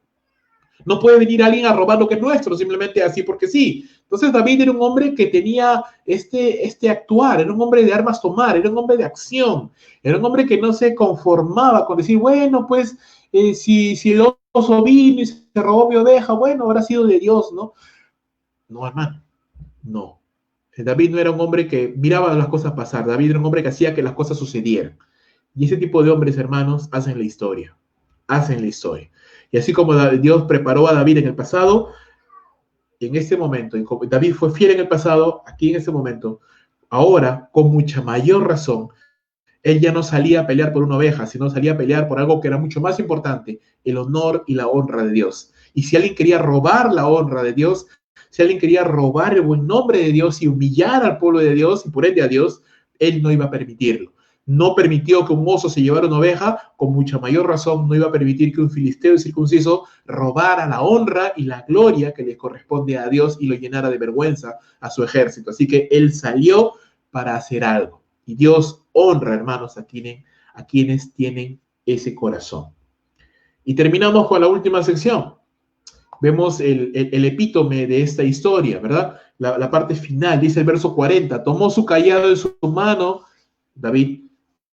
No puede venir alguien a robar lo que es nuestro, simplemente así porque sí. Entonces David era un hombre que tenía este actuar, era un hombre de armas tomar, era un hombre de acción, era un hombre que no se conformaba con decir, bueno, pues si el oso vino y se robó mi oveja, bueno, habrá sido de Dios, ¿no? No, hermano, no. David no era un hombre que miraba las cosas pasar, David era un hombre que hacía que las cosas sucedieran. Y ese tipo de hombres, hermanos, hacen la historia. Hacen la historia. Y así como Dios preparó a David en el pasado, en este momento, y como David fue fiel en el pasado, aquí en este momento, ahora, con mucha mayor razón, él ya no salía a pelear por una oveja, sino salía a pelear por algo que era mucho más importante, el honor y la honra de Dios. Y si alguien quería robar la honra de Dios, si alguien quería robar el buen nombre de Dios y humillar al pueblo de Dios y por ende a Dios, él no iba a permitirlo. No permitió que un oso se llevara una oveja, con mucha mayor razón no iba a permitir que un filisteo incircunciso robara la honra y la gloria que le corresponde a Dios y lo llenara de vergüenza a su ejército. Así que él salió para hacer algo. Y Dios honra, hermanos, a quienes tienen ese corazón. Y terminamos con la última sección. Vemos el epítome de esta historia, ¿verdad? La parte final, dice el verso 40, tomó su cayado en su mano, David,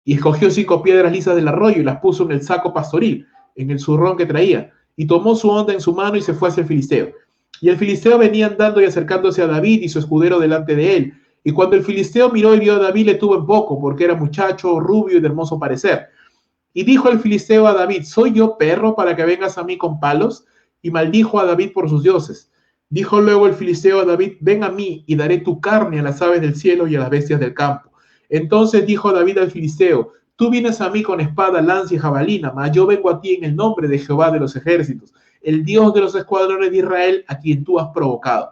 y escogió 5 piedras lisas del arroyo y las puso en el saco pastoril, en el zurrón que traía, y tomó su honda en su mano y se fue hacia el filisteo. Y el filisteo venía andando y acercándose a David y su escudero delante de él. Y cuando el filisteo miró y vio a David, le tuvo en poco, porque era muchacho, rubio y de hermoso parecer. Y dijo el filisteo a David, ¿soy yo perro para que vengas a mí con palos? Y maldijo a David por sus dioses. Dijo luego el filisteo a David, ven a mí y daré tu carne a las aves del cielo y a las bestias del campo. Entonces dijo David al filisteo, tú vienes a mí con espada, lanza y jabalina, mas yo vengo a ti en el nombre de Jehová de los ejércitos, el Dios de los escuadrones de Israel, a quien tú has provocado.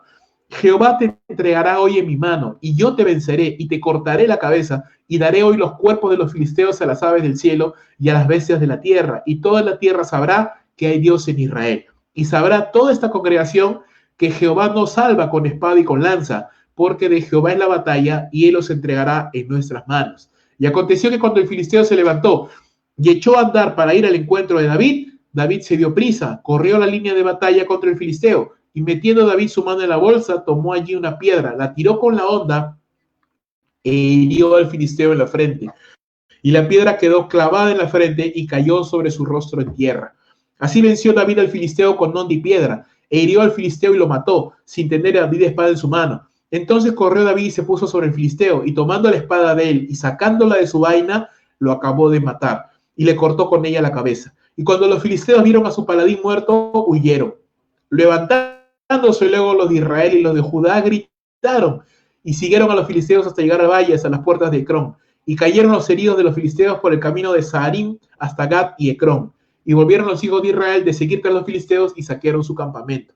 Jehová te entregará hoy en mi mano, y yo te venceré, y te cortaré la cabeza, y daré hoy los cuerpos de los filisteos a las aves del cielo y a las bestias de la tierra, y toda la tierra sabrá que hay Dios en Israel. Y sabrá toda esta congregación que Jehová nos salva con espada y con lanza, porque de Jehová es la batalla, y él los entregará en nuestras manos. Y aconteció que cuando el filisteo se levantó y echó a andar para ir al encuentro de David, David se dio prisa, corrió la línea de batalla contra el filisteo, y metiendo David su mano en la bolsa, tomó allí una piedra, la tiró con la honda e hirió al filisteo en la frente. Y la piedra quedó clavada en la frente y cayó sobre su rostro en tierra. Así venció David al filisteo con honda y piedra, e hirió al filisteo y lo mató, sin tener a David espada en su mano. Entonces corrió David y se puso sobre el filisteo, y tomando la espada de él y sacándola de su vaina, lo acabó de matar, y le cortó con ella la cabeza. Y cuando los filisteos vieron a su paladín muerto, huyeron. Levantándose luego los de Israel y los de Judá gritaron, y siguieron a los filisteos hasta llegar a valles, a las puertas de Ecrón. Y cayeron los heridos de los filisteos por el camino de Saharim hasta Gat y Ecrón. Y volvieron los hijos de Israel de seguir tras los filisteos y saquearon su campamento.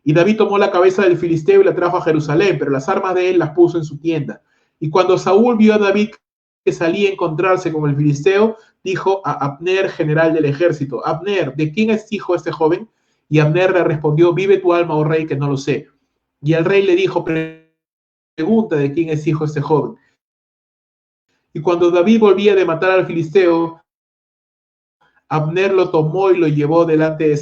Y David tomó la cabeza del filisteo y la trajo a Jerusalén, pero las armas de él las puso en su tienda. Y cuando Saúl vio a David que salía a encontrarse con el filisteo, dijo a Abner, general del ejército: Abner, ¿de quién es hijo este joven? Y Abner le respondió: vive tu alma, oh rey, que no lo sé. Y el rey le dijo: pregunta de quién es hijo este joven. Y cuando David volvía de matar al filisteo, Abner lo tomó y lo llevó delante de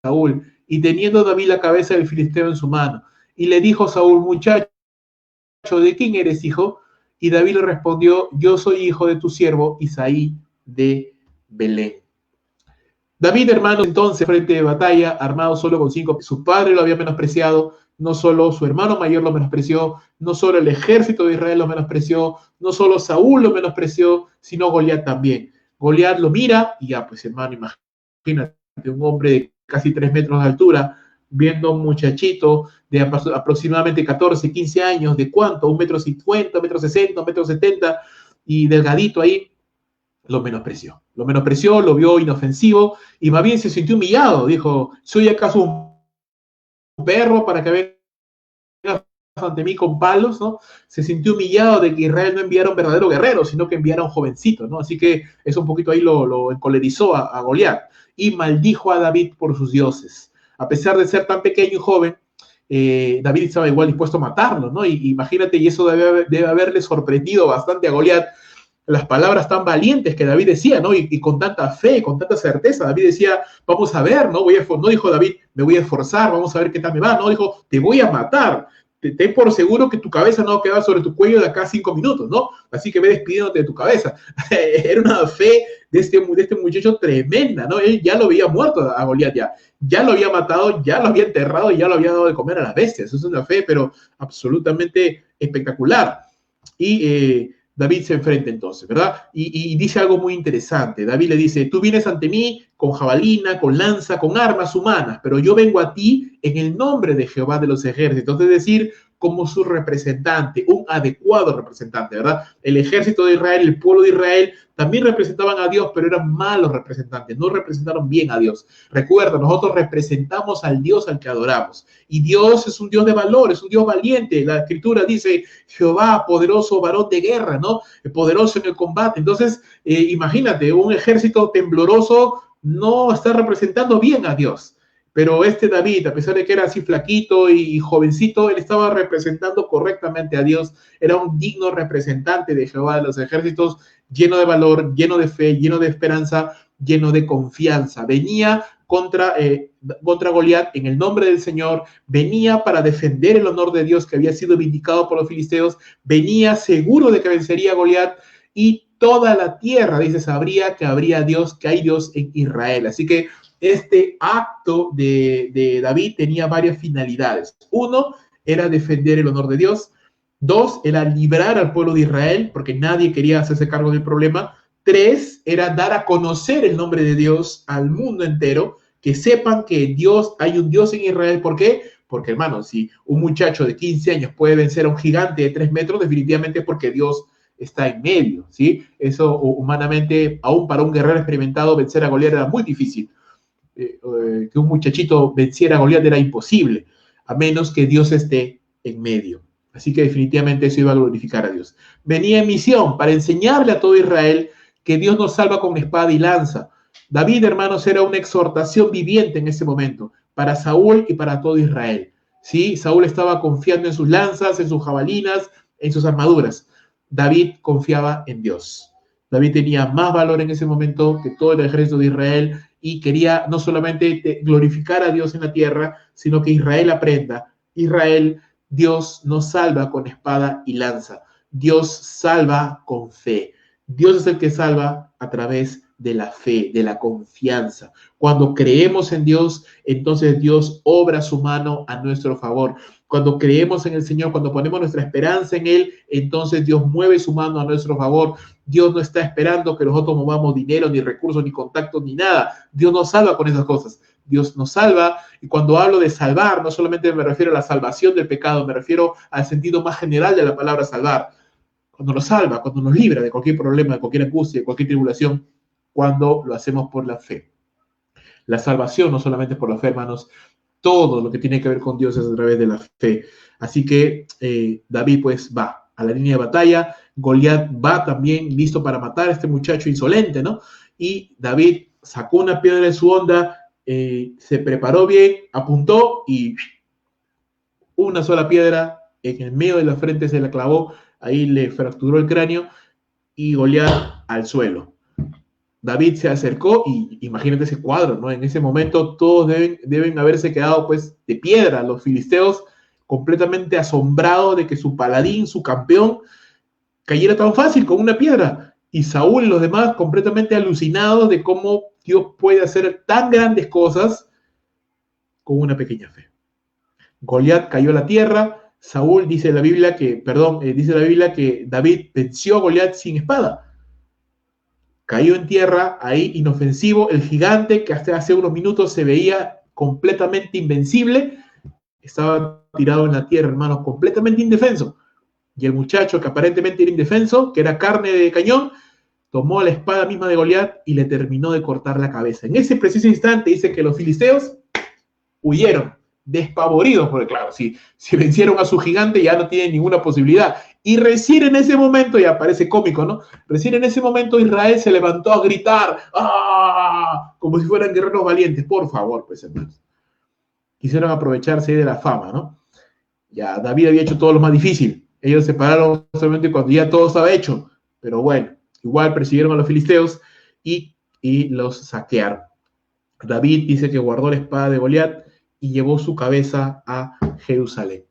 Saúl, y teniendo David la cabeza del filisteo en su mano. Y le dijo Saúl: muchacho, ¿de quién eres hijo? Y David le respondió: yo soy hijo de tu siervo Isaí de Belén. David, hermano, entonces, frente de batalla, armado solo con 5, su padre lo había menospreciado, no solo su hermano mayor lo menospreció, no solo el ejército de Israel lo menospreció, no solo Saúl lo menospreció, sino Goliat también. Goliat lo mira y ya, pues hermano, imagínate, un hombre de casi 3 metros de altura, viendo a un muchachito de aproximadamente 14, 15 años, ¿de cuánto? 1,50 m, 1,60 m, 1,70 m, y delgadito ahí. Lo menospreció, lo vio inofensivo y más bien se sintió humillado. Dijo: ¿soy acaso un perro para que vengas ante mí con palos? ¿No? Se sintió humillado de que Israel no enviara un verdadero guerrero, sino que enviara un jovencito, ¿no? Así que eso un poquito ahí lo encolerizó a Goliat y maldijo a David por sus dioses. A pesar de ser tan pequeño y joven, David estaba igual dispuesto a matarlo, ¿no? Y imagínate, y eso debe haberle sorprendido bastante a Goliat, las palabras tan valientes que David decía, ¿no? Y con tanta fe, con tanta certeza. David decía: vamos a ver, ¿no? No dijo David: me voy a esforzar, vamos a ver qué tal me va. No, dijo: te voy a matar. Ten por seguro que tu cabeza no va a quedar sobre tu cuello de acá a 5 minutos, ¿no? Así que ve despidiéndote de tu cabeza. Era una fe de este muchacho tremenda, ¿no? Él ya lo había muerto a Goliat, ya lo había matado, ya lo había enterrado y ya lo había dado de comer a las bestias. Eso es una fe, pero absolutamente espectacular. Y David se enfrenta entonces, ¿verdad? Y dice algo muy interesante. David le dice: tú vienes ante mí con jabalina, con lanza, con armas humanas, pero yo vengo a ti en el nombre de Jehová de los ejércitos, es decir, como su representante, un adecuado representante, ¿verdad? El ejército de Israel, el pueblo de Israel, también representaban a Dios, pero eran malos representantes, no representaron bien a Dios. Recuerda, nosotros representamos al Dios al que adoramos, y Dios es un Dios de valor, es un Dios valiente. La Escritura dice: Jehová, poderoso varón de guerra, ¿no? Poderoso en el combate. Entonces, imagínate, un ejército tembloroso no está representando bien a Dios. Pero este David, a pesar de que era así flaquito y jovencito, él estaba representando correctamente a Dios. Era un digno representante de Jehová de los ejércitos, lleno de valor, lleno de fe, lleno de esperanza, lleno de confianza. Venía contra Goliat en el nombre del Señor, venía para defender el honor de Dios que había sido vindicado por los filisteos, venía seguro de que vencería a Goliat, y toda la tierra, dice, sabría que habría Dios, que hay Dios en Israel. Así que este acto de David tenía varias finalidades. Uno, era defender el honor de Dios. Dos, era librar al pueblo de Israel, porque nadie quería hacerse cargo del problema. Tres, era dar a conocer el nombre de Dios al mundo entero, que sepan que hay un Dios en Israel. ¿Por qué? Porque, hermano, si un muchacho de 15 años puede vencer a un gigante de 3 metros, definitivamente es porque Dios está en medio, ¿sí? Eso humanamente, aún para un guerrero experimentado, vencer a Goliat era muy difícil. que un muchachito venciera a Goliat era imposible, a menos que Dios esté en medio. Así que definitivamente eso iba a glorificar a Dios. Venía en misión para enseñarle a todo Israel que Dios nos salva con espada y lanza. David, hermanos, era una exhortación viviente en ese momento para Saúl y para todo Israel. ¿Sí? Saúl estaba confiando en sus lanzas, en sus jabalinas, en sus armaduras. David confiaba en Dios. David tenía más valor en ese momento que todo el ejército de Israel y quería no solamente glorificar a Dios en la tierra, sino que Israel aprenda. Israel, Dios no salva con espada y lanza. Dios salva con fe. Dios es el que salva a través de la fe, de la confianza. Cuando creemos en Dios, entonces Dios obra su mano a nuestro favor. Cuando creemos en el Señor, cuando ponemos nuestra esperanza en Él, entonces Dios mueve su mano a nuestro favor. Dios no está esperando que nosotros movamos dinero, ni recursos, ni contactos, ni nada. Dios nos salva con esas cosas. Dios nos salva, y cuando hablo de salvar, no solamente me refiero a la salvación del pecado, me refiero al sentido más general de la palabra salvar. Cuando nos salva, cuando nos libra de cualquier problema, de cualquier angustia, de cualquier tribulación, cuando lo hacemos por la fe. La salvación no solamente por la fe, hermanos, todo lo que tiene que ver con Dios es a través de la fe. Así que David pues va a la línea de batalla, Goliat va también listo para matar a este muchacho insolente, ¿no? Y David sacó una piedra de su honda, se preparó bien, apuntó y una sola piedra en el medio de la frente se la clavó, ahí le fracturó el cráneo y Goliat al suelo. David se acercó y imagínate ese cuadro, ¿no? En ese momento todos deben haberse quedado pues de piedra, los filisteos completamente asombrados de que su paladín, su campeón, cayera tan fácil con una piedra. Y Saúl y los demás completamente alucinados de cómo Dios puede hacer tan grandes cosas con una pequeña fe. Goliat cayó a la tierra. Saúl dice la Biblia que David venció a Goliat sin espada. Cayó en tierra, ahí inofensivo, el gigante que hasta hace unos minutos se veía completamente invencible, estaba tirado en la tierra, hermanos, completamente indefenso. Y el muchacho que aparentemente era indefenso, que era carne de cañón, tomó la espada misma de Goliat y le terminó de cortar la cabeza. En ese preciso instante dice que los filisteos huyeron, despavoridos, porque claro, si vencieron a su gigante ya no tienen ninguna posibilidad. Y recién en ese momento, ya parece cómico, ¿no? Recién en ese momento Israel se levantó a gritar, ¡ah!, como si fueran guerreros valientes. Por favor, pues, hermanos. Quisieron aprovecharse de la fama, ¿no? Ya David había hecho todo lo más difícil. Ellos se pararon solamente cuando ya todo estaba hecho. Pero bueno, igual persiguieron a los filisteos y los saquearon. David dice que guardó la espada de Goliat y llevó su cabeza a Jerusalén.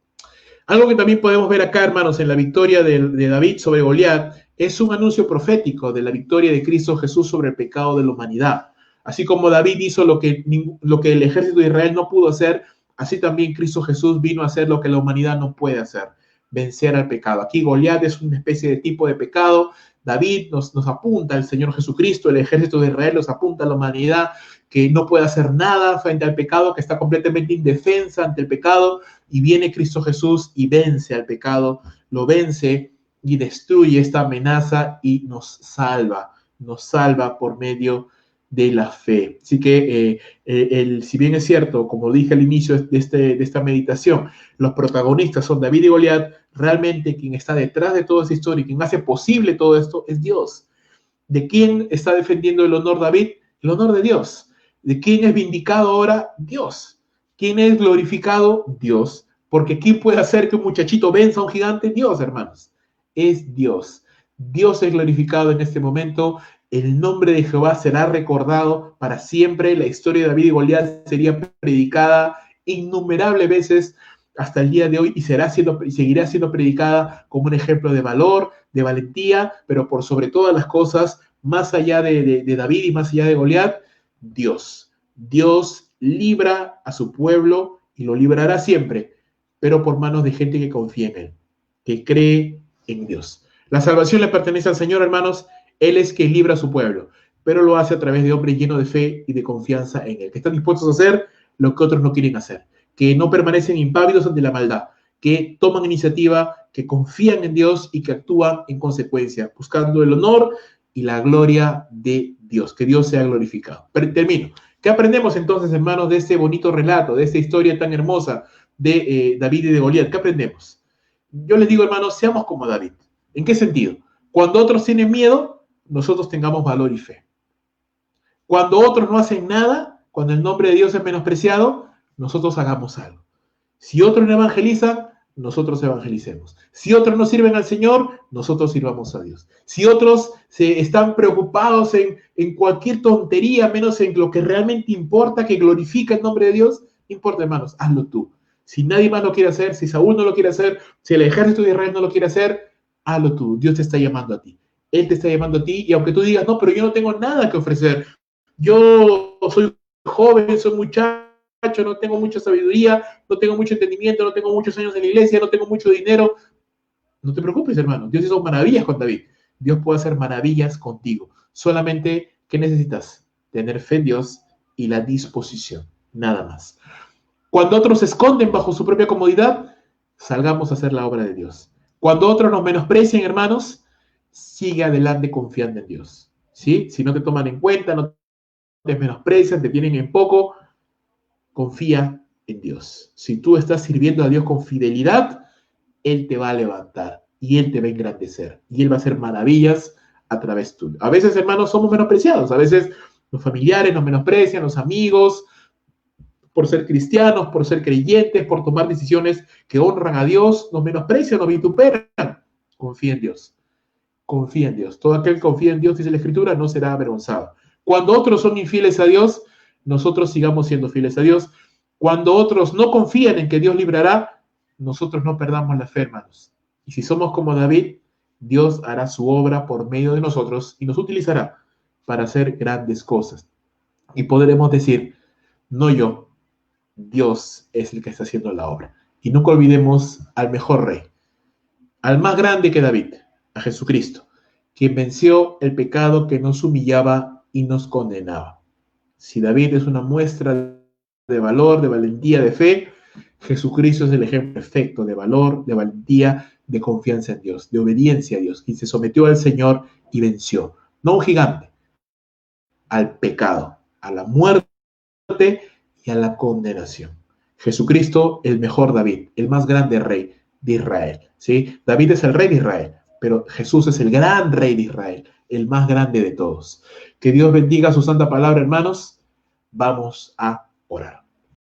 Algo que también podemos ver acá, hermanos, en la victoria de David sobre Goliat, es un anuncio profético de la victoria de Cristo Jesús sobre el pecado de la humanidad. Así como David hizo lo que el ejército de Israel no pudo hacer, así también Cristo Jesús vino a hacer lo que la humanidad no puede hacer, vencer al pecado. Aquí Goliat es una especie de tipo de pecado. David nos apunta al Señor Jesucristo, el ejército de Israel nos apunta a la humanidad que no puede hacer nada frente al pecado, que está completamente indefensa ante el pecado, y viene Cristo Jesús y vence al pecado, lo vence y destruye esta amenaza y nos salva por medio de la fe. Así que si bien es cierto, como dije al inicio de esta meditación, los protagonistas son David y Goliat, realmente quien está detrás de toda esa historia y quien hace posible todo esto es Dios. ¿De quién está defendiendo el honor David? El honor de Dios. ¿De quién es vindicado ahora? Dios. ¿Quién es glorificado? Dios. Porque ¿quién puede hacer que un muchachito venza a un gigante? Dios, hermanos. Es Dios. Dios es glorificado en este momento. El nombre de Jehová será recordado para siempre. La historia de David y Goliat sería predicada innumerables veces hasta el día de hoy y seguirá siendo predicada como un ejemplo de valor, de valentía, pero por sobre todas las cosas, más allá de David y más allá de Goliat, Dios. Dios libra a su pueblo y lo librará siempre, pero por manos de gente que confía en Él, que cree en Dios. La salvación le pertenece al Señor, hermanos. Él es quien libra a su pueblo, pero lo hace a través de hombres llenos de fe y de confianza en Él, que están dispuestos a hacer lo que otros no quieren hacer, que no permanecen impávidos ante la maldad, que toman iniciativa, que confían en Dios y que actúan en consecuencia, buscando el honor y la gloria de Dios, que Dios sea glorificado. Pero termino. ¿Qué aprendemos entonces, hermanos, de este bonito relato, de esta historia tan hermosa de David y de Goliat? ¿Qué aprendemos? Yo les digo, hermanos, seamos como David. ¿En qué sentido? Cuando otros tienen miedo, nosotros tengamos valor y fe. Cuando otros no hacen nada, cuando el nombre de Dios es menospreciado, nosotros hagamos algo. Si otros no evangelizan, nosotros evangelicemos. Si otros no sirven al Señor, nosotros sirvamos a Dios. Si otros están preocupados en cualquier tontería, menos en lo que realmente importa, que glorifica el nombre de Dios, no importa, hermanos, hazlo tú. Si nadie más lo quiere hacer, si Saúl no lo quiere hacer, si el ejército de Israel no lo quiere hacer, hazlo tú. Dios te está llamando a ti. Él te está llamando a ti, y aunque tú digas, no, pero yo no tengo nada que ofrecer, yo soy joven, soy muchacho, no tengo mucha sabiduría, no tengo mucho entendimiento, no tengo muchos años en la iglesia, no tengo mucho dinero. No te preocupes, hermano. Dios hizo maravillas con David. Dios puede hacer maravillas contigo. Solamente, ¿qué necesitas? Tener fe en Dios y la disposición. Nada más. Cuando otros se esconden bajo su propia comodidad, salgamos a hacer la obra de Dios. Cuando otros nos menosprecian, hermanos, sigue adelante confiando en Dios. ¿Sí? Si no te toman en cuenta, no te menosprecian, te tienen en poco, confía en Dios. Si tú estás sirviendo a Dios con fidelidad, Él te va a levantar y Él te va a engrandecer y Él va a hacer maravillas a través tuyo. A veces, hermanos, somos menospreciados. A veces los familiares nos menosprecian, los amigos, por ser cristianos, por ser creyentes, por tomar decisiones que honran a Dios, nos menosprecian, nos vituperan. Confía en Dios. Confía en Dios. Todo aquel que confía en Dios, dice la Escritura, no será avergonzado. Cuando otros son infieles a Dios, nosotros sigamos siendo fieles a Dios. Cuando otros no confían en que Dios librará, nosotros no perdamos la fe, hermanos. Y si somos como David, Dios hará su obra por medio de nosotros y nos utilizará para hacer grandes cosas. Y podremos decir, no yo, Dios es el que está haciendo la obra. Y nunca olvidemos al mejor rey, al más grande que David, a Jesucristo, quien venció el pecado que nos humillaba y nos condenaba. Si David es una muestra de valor, de valentía, de fe, Jesucristo es el ejemplo perfecto de valor, de valentía, de confianza en Dios, de obediencia a Dios, quien se sometió al Señor y venció. No un gigante, al pecado, a la muerte y a la condenación. Jesucristo, el mejor David, el más grande rey de Israel. ¿Sí? David es el rey de Israel, pero Jesús es el gran rey de Israel, el más grande de todos. Que Dios bendiga su santa palabra, hermanos. Vamos a orar.